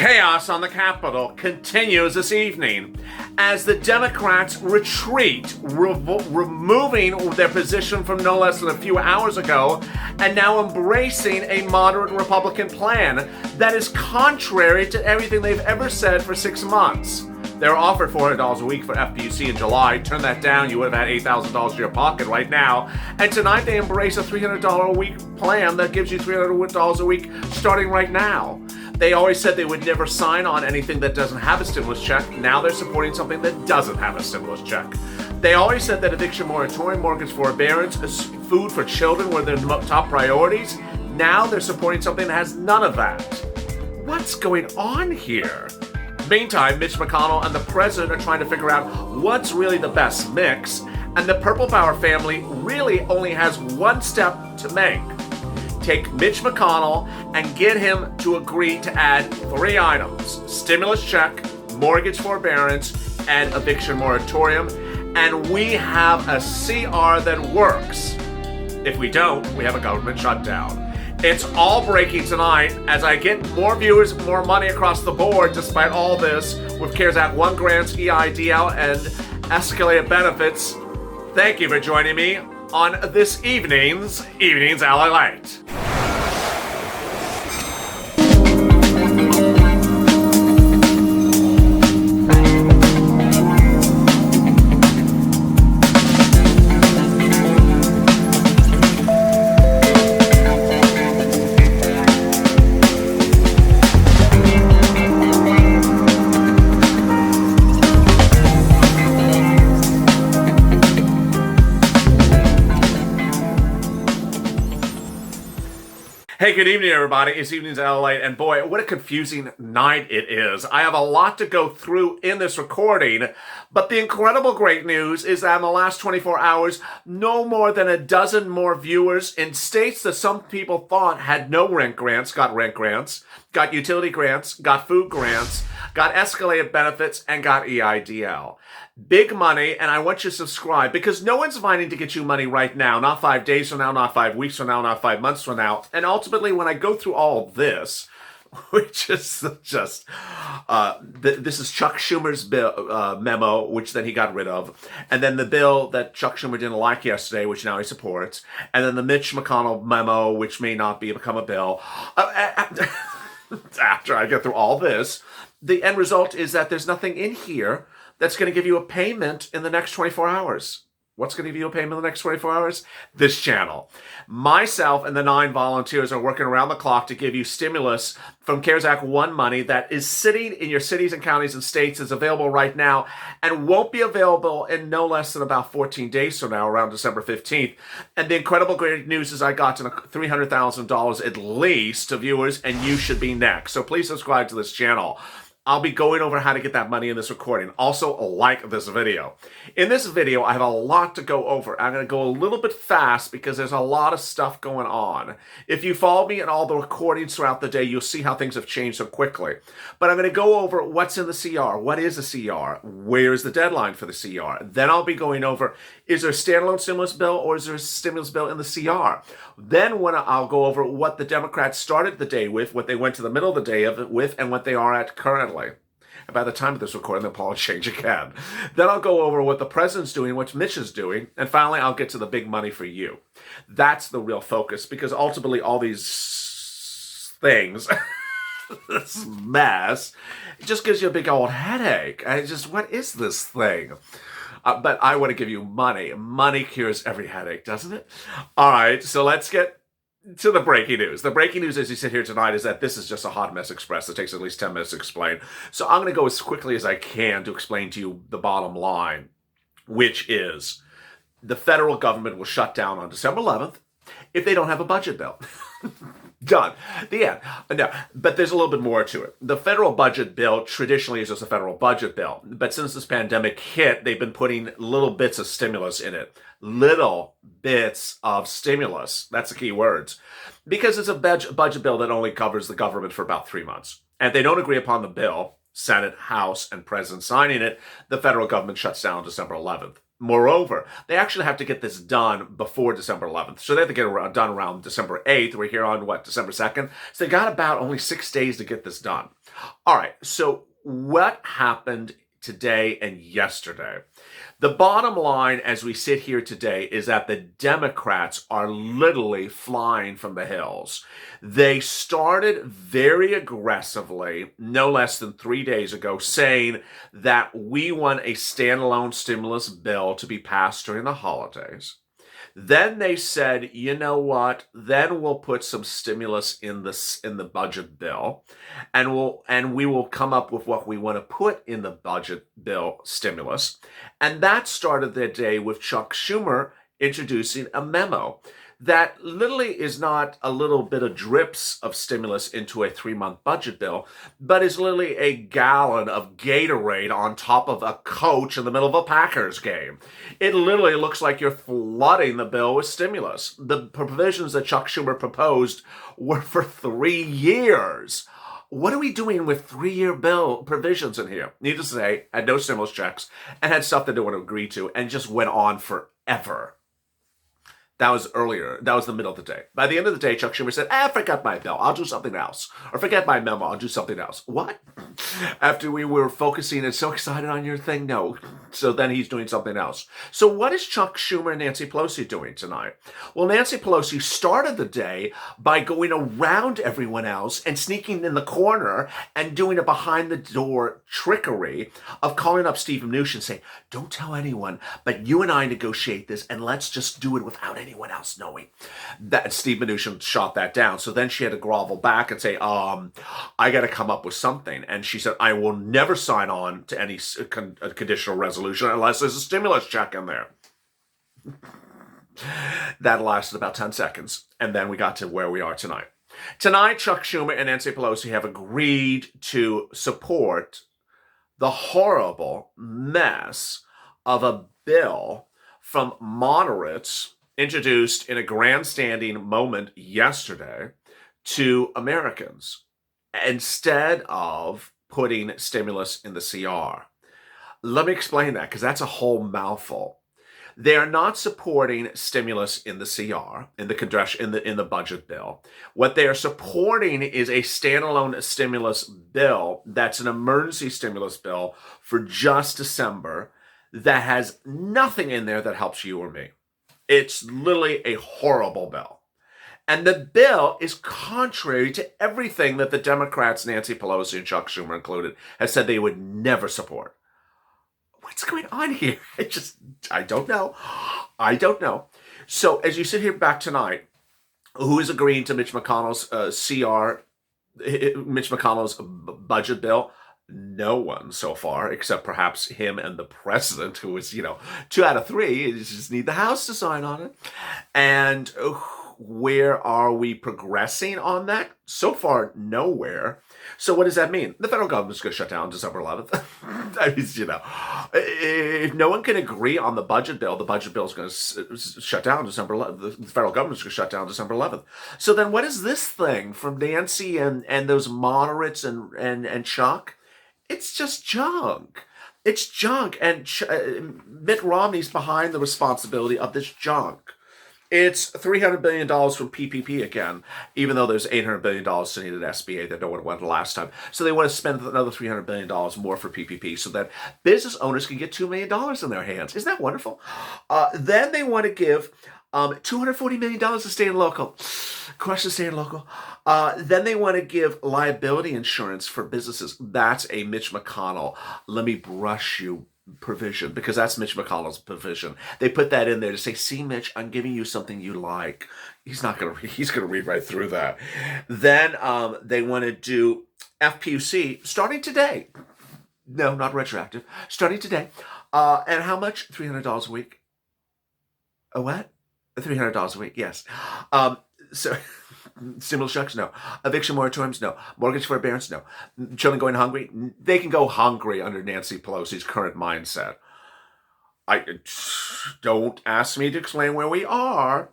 Chaos on the Capitol continues this evening as the Democrats retreat, removing their position from no less than a few hours ago and now embracing a moderate Republican plan that is contrary to everything they've ever said for 6 months. They were offered $400 a week for FPUC in July. Turn that down, you would have had $8,000 in your pocket right now. And tonight they embrace a $300 a week plan that gives you $300 a week starting right now. They always said they would never sign on anything that doesn't have a stimulus check. Now they're supporting something that doesn't have a stimulus check. They always said that eviction moratorium, mortgage forbearance, food for children were their top priorities. Now they're supporting something that has none of that. What's going on here? Meantime, Mitch McConnell and the president are trying to figure out what's really the best mix, and the Purple Power family really only has one step to make. Take Mitch McConnell and get him to agree to add 3 items: stimulus check, mortgage forbearance, and eviction moratorium, and we have a CR that works. If we don't, we have a government shutdown. It's all breaking tonight as I get more viewers, more money across the board despite all this with CARES Act 1 grants, EIDL, and escalated benefits. Thank you for joining me on this evening's LALATE. Hey, good evening, everybody. It's Evenings at LALATE, and boy, what a confusing night it is. I have a lot to go through in this recording, but the incredible great news is that in the last 24 hours, no more than a dozen more viewers in states that some people thought had no rent grants, got rent grants, got utility grants, got food grants, got escalated benefits, and got EIDL. Big money, and I want you to subscribe because no one's fighting to get you money right now, not 5 days from now, not 5 weeks from now, not 5 months from now. And ultimately, when I go through all this, which is just, this is Chuck Schumer's bill, memo, which then he got rid of, and then the bill that Chuck Schumer didn't like yesterday, which now he supports, and then the Mitch McConnell memo, which may not become a bill. After I get through all this, the end result is that there's nothing in here that's going to give you a payment in the next 24 hours. What's going to give you a payment in the next 24 hours? This channel. Myself and the 9 volunteers are working around the clock to give you stimulus from CARES Act 1 money that is sitting in your cities and counties and states, is available right now, and won't be available in no less than about 14 days from now, around December 15th. And the incredible great news is I got to $300,000 at least to viewers, and you should be next. So please subscribe to this channel. I'll be going over how to get that money in this recording. Also, like this video. In this video, I have a lot to go over. I'm going to go a little bit fast because there's a lot of stuff going on. If you follow me in all the recordings throughout the day, you'll see how things have changed so quickly. But I'm going to go over what's in the CR. What is a CR? Where is the deadline for the CR? Then I'll be going over, is there a standalone stimulus bill or is there a stimulus bill in the CR? Then I'll go over what the Democrats started the day with, what they went to the middle of the day with, and what they are at currently. And by the time of this recording, they'll probably change again. Then I'll go over what the president's doing, what Mitch is doing, and finally I'll get to the big money for you. That's the real focus, because ultimately all these things, this mess, it just gives you a big old headache. What is this thing? But I want to give you money. Money cures every headache, doesn't it? All right, so let's get to the breaking news. The breaking news as you sit here tonight is that this is just a hot mess express. It takes at least 10 minutes to explain. So I'm going to go as quickly as I can to explain to you the bottom line, which is the federal government will shut down on December 11th if they don't have a budget bill. Done. The end. No, but there's a little bit more to it. The federal budget bill traditionally is just a federal budget bill. But since this pandemic hit, they've been putting little bits of stimulus in it. Little bits of stimulus. That's the key words. Because it's a budget bill that only covers the government for about 3 months. And if they don't agree upon the bill, Senate, House, and President signing it, the federal government shuts down December 11th. Moreover, they actually have to get this done before December 11th. So they have to get it done around December 8th. We're here on, December 2nd? So they got about only 6 days to get this done. All right, so what happened today and yesterday? The bottom line as we sit here today is that the Democrats are literally flying from the hills. They started very aggressively, no less than 3 days ago, saying that we want a standalone stimulus bill to be passed during the holidays. Then they said, you know what? Then we'll put some stimulus in the budget bill, and we will come up with what we want to put in the budget bill stimulus. And that started the day with Chuck Schumer introducing a memo that literally is not a little bit of drips of stimulus into a 3-month budget bill, but is literally a gallon of Gatorade on top of a coach in the middle of a Packers game. It literally looks like you're flooding the bill with stimulus. The provisions that Chuck Schumer proposed were for 3 years. What are we doing with 3-year bill provisions in here? Needless to say, had no stimulus checks and had stuff they didn't want to agree to and just went on forever. That was earlier. That was the middle of the day. By the end of the day, Chuck Schumer said, forget my bill. I'll do something else. Or forget my memo. I'll do something else. What? After we were focusing and so excited on your thing? No. So then he's doing something else. So what is Chuck Schumer and Nancy Pelosi doing tonight? Well, Nancy Pelosi started the day by going around everyone else and sneaking in the corner and doing a behind-the-door trickery of calling up Steve Mnuchin and saying, don't tell anyone, but you and I negotiate this, and let's just do it without anyone else knowing. That Steve Mnuchin shot that down. So then she had to grovel back and say, I got to come up with something. And she said, I will never sign on to any conditional resolution unless there's a stimulus check in there. That lasted about 10 seconds. And then we got to where we are tonight. Tonight, Chuck Schumer and Nancy Pelosi have agreed to support the horrible mess of a bill from moderates introduced in a grandstanding moment yesterday to Americans instead of putting stimulus in the CR. Let me explain that, because that's a whole mouthful. They are not supporting stimulus in the CR, in the budget bill. What they are supporting is a standalone stimulus bill that's an emergency stimulus bill for just December that has nothing in there that helps you or me. It's literally a horrible bill. And the bill is contrary to everything that the Democrats, Nancy Pelosi and Chuck Schumer included, have said they would never support. What's going on here? I don't know. I don't know. So as you sit here back tonight, who is agreeing to Mitch McConnell's Mitch McConnell's budget bill? No one so far, except perhaps him and the president, who is, 2 out of 3. You just need the House to sign on it. And where are we progressing on that? So far, nowhere. So what does that mean? The federal government's going to shut down December 11th. I mean, if no one can agree on the budget bill is going to shut down December 11th. The federal government's going to shut down December 11th. So then what is this thing from Nancy and those moderates and Chuck? It's just junk. It's junk. And Mitt Romney's behind the responsibility of this junk. It's $300 billion from PPP again, even though there's $800 billion sitting at SBA that no one went last time. So they want to spend another $300 billion more for PPP so that business owners can get $2 million in their hands. Isn't that wonderful? Then they want to give $240 million to state and local. Crush the state and local. Then they want to give liability insurance for businesses. That's a Mitch McConnell, let me brush you provision, because that's Mitch McConnell's provision. They put that in there to say, see, Mitch, I'm giving you something you like. He's going to read right through that. Then they want to do FPUC starting today. No, not retroactive. Starting today. And how much? $300 a week. A what? $300 a week, yes. So stimulus checks, no. Eviction moratoriums, no. Mortgage forbearance, no. Children going hungry, they can go hungry under Nancy Pelosi's current mindset. Don't ask me to explain where we are,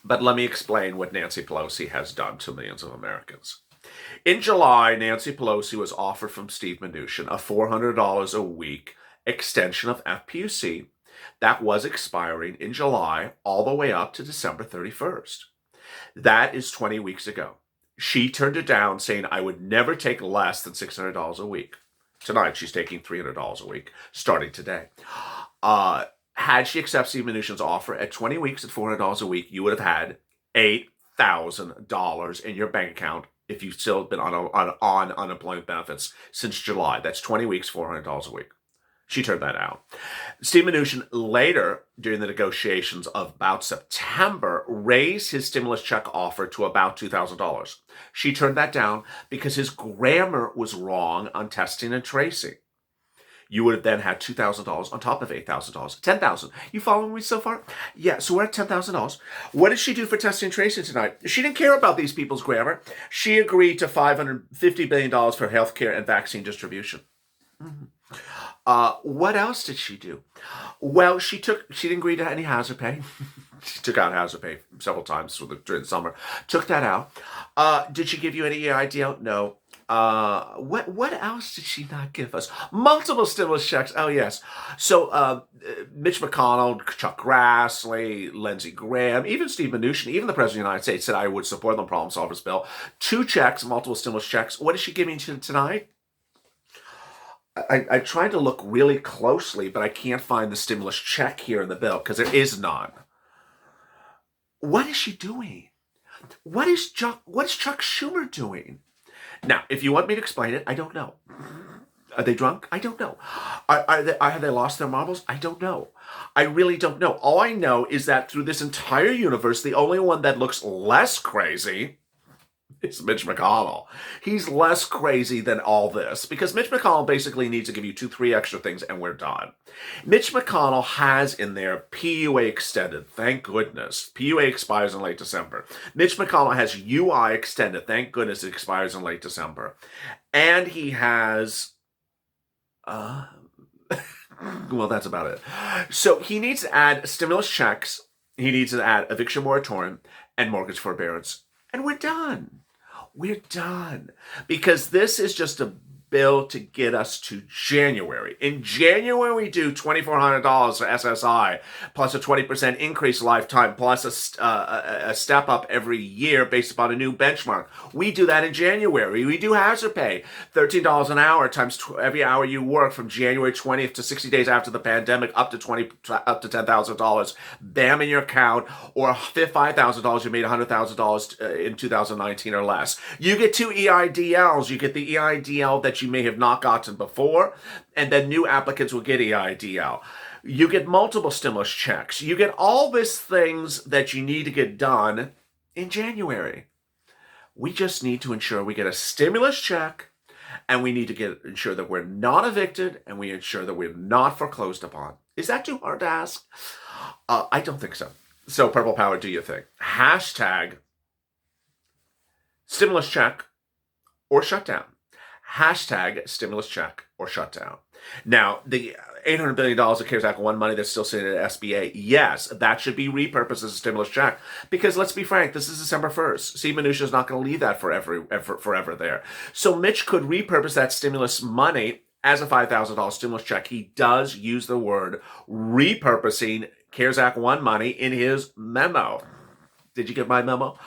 but let me explain what Nancy Pelosi has done to millions of Americans. In July, Nancy Pelosi was offered from Steve Mnuchin a $400 a week extension of FPUC that was expiring in July all the way up to December 31st. That is 20 weeks ago. She turned it down, saying, I would never take less than $600 a week. Tonight, she's taking $300 a week, starting today. Had she accepted Steve Mnuchin's offer at 20 weeks at $400 a week, you would have had $8,000 in your bank account if you've still been on unemployment benefits since July. That's 20 weeks, $400 a week. She turned that out. Steve Mnuchin later, during the negotiations of about September, raised his stimulus check offer to about $2,000. She turned that down because his grammar was wrong on testing and tracing. You would have then had $2,000 on top of $8,000, $10,000. You following me so far? Yeah, so we're at $10,000. What did she do for testing and tracing tonight? She didn't care about these people's grammar. She agreed to $550 billion for healthcare and vaccine distribution. Mm-hmm. What else did she do? Well, she didn't agree to any hazard pay. She took out hazard pay several times during the summer. Took that out. Did she give you any EIDL? No. What else did she not give us? Multiple stimulus checks. Oh, yes. So Mitch McConnell, Chuck Grassley, Lindsey Graham, even Steve Mnuchin, even the President of the United States said I would support the problem solvers bill. 2 checks, multiple stimulus checks. What is she giving to tonight? I tried to look really closely, but I can't find the stimulus check here in the bill because there is none. What is she doing? What is Chuck Schumer doing? Now, if you want me to explain it, I don't know. Are they drunk? I don't know. Have they lost their marbles? I don't know. I really don't know. All I know is that through this entire universe, the only one that looks less crazy is Mitch McConnell. He's less crazy than all this because Mitch McConnell basically needs to give you 2-3 extra things and we're done. Mitch McConnell has in there PUA extended. Thank goodness. PUA expires in late December. Mitch McConnell has UI extended. Thank goodness it expires in late December. And he has... well, that's about it. So he needs to add stimulus checks. He needs to add eviction moratorium and mortgage forbearance. And we're done. We're done. Because this is just a bill to get us to January. In January, we do $2,400 for SSI, plus a 20% increase lifetime, plus a step up every year based upon a new benchmark. We do that in January. We do hazard pay, $13 an hour times every hour you work from January 20th to 60 days after the pandemic, up to $10,000. Bam in your account, or $5,000. You made $100,000 in 2019 or less. You get 2 EIDLs. You get the EIDL that you may have not gotten before, and then new applicants will get EIDL. You get multiple stimulus checks. You get all these things that you need to get done in January. We just need to ensure we get a stimulus check, and we need to ensure that we're not evicted, and we ensure that we're not foreclosed upon. Is that too hard to ask? I don't think so. So, Purple Power, do your thing. Hashtag stimulus check or shutdown. Hashtag stimulus check or shutdown. Now, the $800 billion of CARES Act 1 money that's still sitting at SBA, yes, that should be repurposed as a stimulus check. Because let's be frank, this is December 1st. Steve Mnuchin is not going to leave that forever there. So Mitch could repurpose that stimulus money as a $5,000 stimulus check. He does use the word repurposing CARES Act 1 money in his memo. Did you get my memo?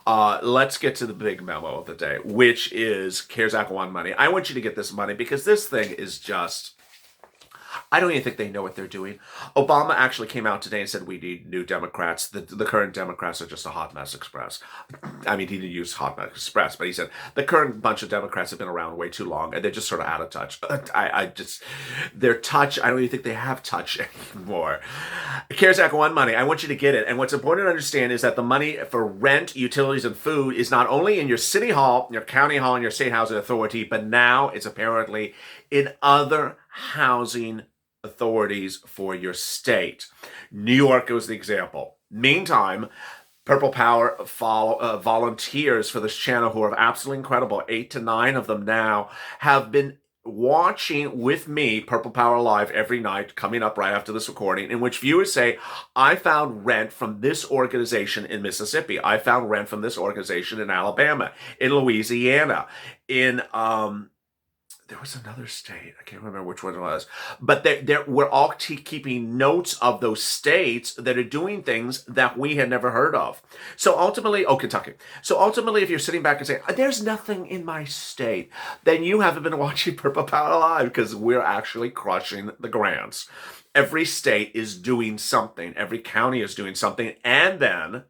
Let's get to the big memo of the day, which is CARES Act 1 money. I want you to get this money because this thing is just... I don't even think they know what they're doing. Obama actually came out today and said we need new Democrats. The current Democrats are just a hot mess express. I mean, he didn't use hot mess express, but he said the current bunch of Democrats have been around way too long and they're just sort of out of touch. Their touch, I don't even think they have touch anymore. CARES Act 1 money, I want you to get it. And what's important to understand is that the money for rent, utilities, and food is not only in your city hall, your county hall, and your state housing authority, but now it's apparently in other housing authorities for your state. New York was the example. Meantime, Purple Power volunteers for this channel who are absolutely incredible. 8 to 9 of them now have been watching with me Purple Power Live every night, coming up right after this recording, in which viewers say, I found rent from this organization in Mississippi. I found rent from this organization in Alabama, in Louisiana, in there was another state. I can't remember which one it was, but we're all keeping notes of those states that are doing things that we had never heard of. So ultimately, Kentucky. So ultimately, if you're sitting back and saying, "There's nothing in my state," then you haven't been watching Purple Power Live, because we're actually crushing the grants. Every state is doing something. Every county is doing something, and then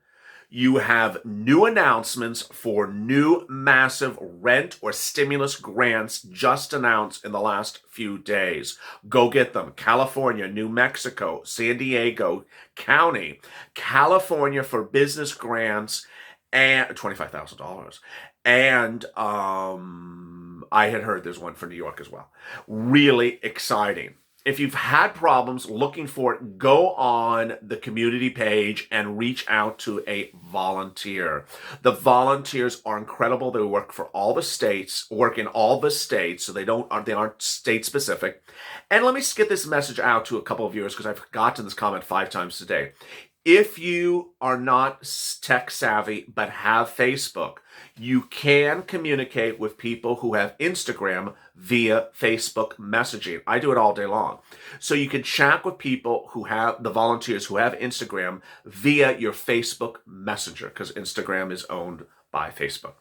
you have new announcements for new massive rent or stimulus grants just announced in the last few days. Go get them. California, New Mexico, San Diego County, California for business grants and $25,000. And I had heard there's one for New York as well. Really exciting. If you've had problems looking for it, go on the community page and reach out to a volunteer. The volunteers are incredible. They work for all the states, work in all the states, so they aren't state specific. And let me get this message out to a couple of viewers, because I've gotten this comment 5 times today. If you are not tech savvy but have Facebook, you can communicate with people who have Instagram via Facebook messaging. I do it all day long. So you can chat with people who have, the volunteers who have Instagram, via your Facebook Messenger, because Instagram is owned by Facebook.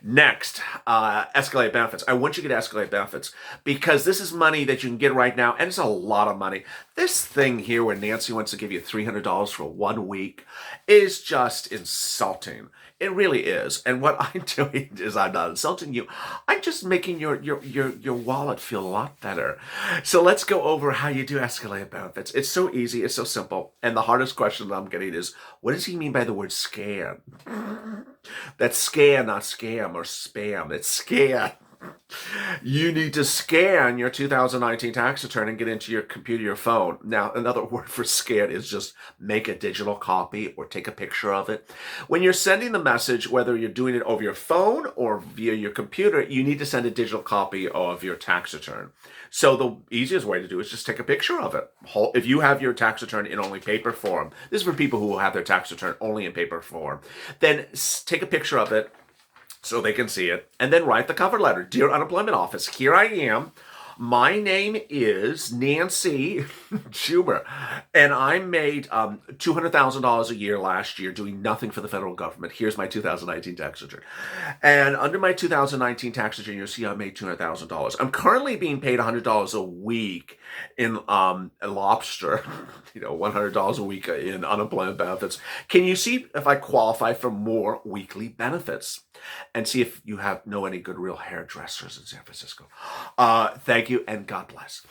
Next, escalate benefits. I want you to get escalate benefits, because this is money that you can get right now, and it's a lot of money. This thing here where Nancy wants to give you $300 for 1 week is just insulting. It really is. And what I'm doing is, I'm not insulting you. I'm just making your wallet feel a lot better. So let's go over how you do escalated benefits. It's so easy. It's so simple. And the hardest question that I'm getting is, what does he mean by the word scan? That's scan, not scam or spam. It's scan. You need to scan your 2019 tax return and get into your computer, your phone. Now, another word for scan is just make a digital copy or take a picture of it. When you're sending the message, whether you're doing it over your phone or via your computer, you need to send a digital copy of your tax return. So the easiest way to do it is just take a picture of it. If you have your tax return in only paper form, this is for people who will have their tax return only in paper form, then take a picture of it so they can see it, and then write the cover letter. Dear Unemployment Office, here I am. My name is Nancy Schumer, and I made $200,000 a year last year doing nothing for the federal government. Here's my 2019 tax return. And under my 2019 tax return, you'll see I made $200,000. I'm currently being paid $100 a week in a lobster, $100 a week in unemployment benefits. Can you see if I qualify for more weekly benefits? And see if you know any good real hairdressers in San Francisco. Thank you, and God bless.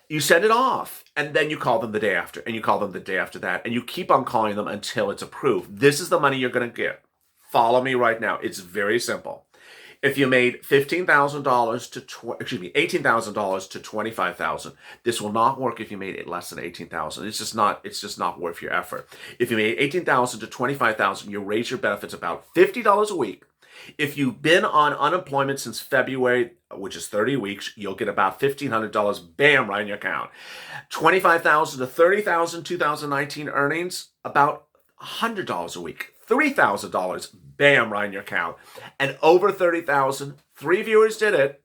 You send it off, and then you call them the day after, and you call them the day after that, and you keep on calling them until it's approved. This is the money you're going to get. Follow me right now. It's very simple. If you made $18,000 to $25,000, this will not work if you made it less than $18,000. It's just not worth your effort. If you made $18,000 to $25,000, you raise your benefits about $50 a week. If you've been on unemployment since February, which is 30 weeks, you'll get about $1,500, bam, right in your account. $25,000 to $30,000 2019 earnings, about $100 a week. $3,000, bam, right in your account. And over $30,000, 3 viewers did it,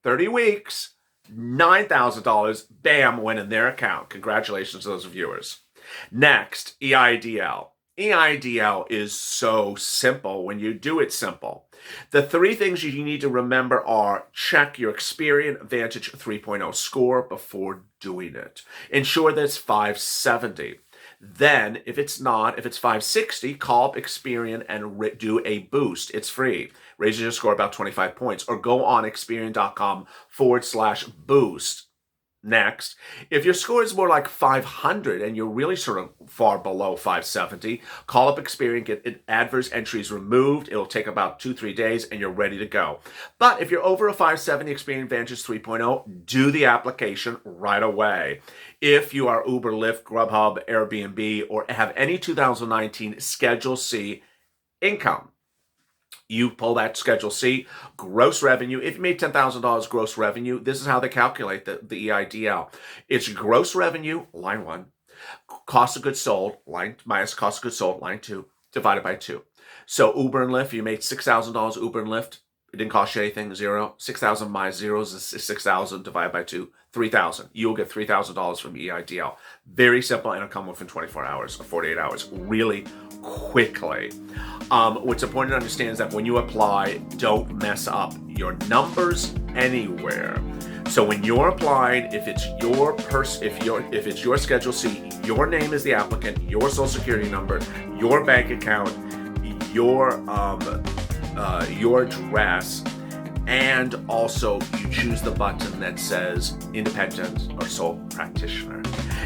30 weeks, $9,000, bam, went in their account. Congratulations to those viewers. Next, EIDL. EIDL is so simple when you do it simple. The 3 things you need to remember are: check your Experian Advantage 3.0 score before doing it. Ensure that it's 570. Then, if it's 560, call up Experian and do a boost. It's free. Raises your score about 25 points. Or go on Experian.com/boost. Next, if your score is more like 500 and you're really sort of far below 570, call up Experian, get adverse entries removed. It'll take about 2-3 days and you're ready to go. But if you're over a 570 Experian Advantage 3.0, do the application right away. If you are Uber, Lyft, Grubhub, Airbnb, or have any 2019 Schedule C income, you pull that Schedule C, gross revenue. If you made $10,000 gross revenue, this is how they calculate the EIDL. It's gross revenue, line 1, cost of goods sold, line minus cost of goods sold, line 2, divided by 2. So Uber and Lyft, you made $6,000 Uber and Lyft, It didn't cost you anything, zero. 6,000 minus zeros is 6,000 divided by 2, 3,000. You'll get $3,000 from EIDL. Very simple, and it'll come within 24 hours or 48 hours, really quickly. What's important to understand is that when you apply, don't mess up your numbers anywhere. So when you're applying, if it's your Schedule C, your name is the applicant, your social security number, your bank account, your address, and also you choose the button that says independent or sole practitioner.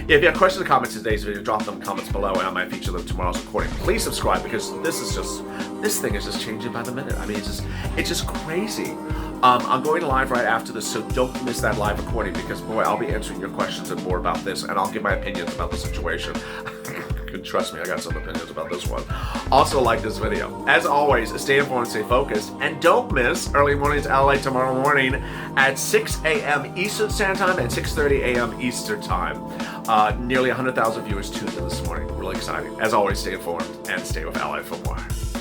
If you have questions or comments in today's video, drop them in the comments below and I might feature them in tomorrow's recording. Please subscribe because this thing is just changing by the minute. I mean, it's just crazy. I'm going live right after this, so don't miss that live recording because, boy, I'll be answering your questions and more about this, and I'll give my opinions about the situation. Trust me, I got some opinions about this one. Also, like this video. As always, stay informed, stay focused, and don't miss Early Mornings LALATE tomorrow morning at 6 a.m. Eastern Standard Time and 6:30 a.m. Eastern Time. Nearly 100,000 viewers tuned in this morning. Really exciting. As always, stay informed and stay with LALATE for more.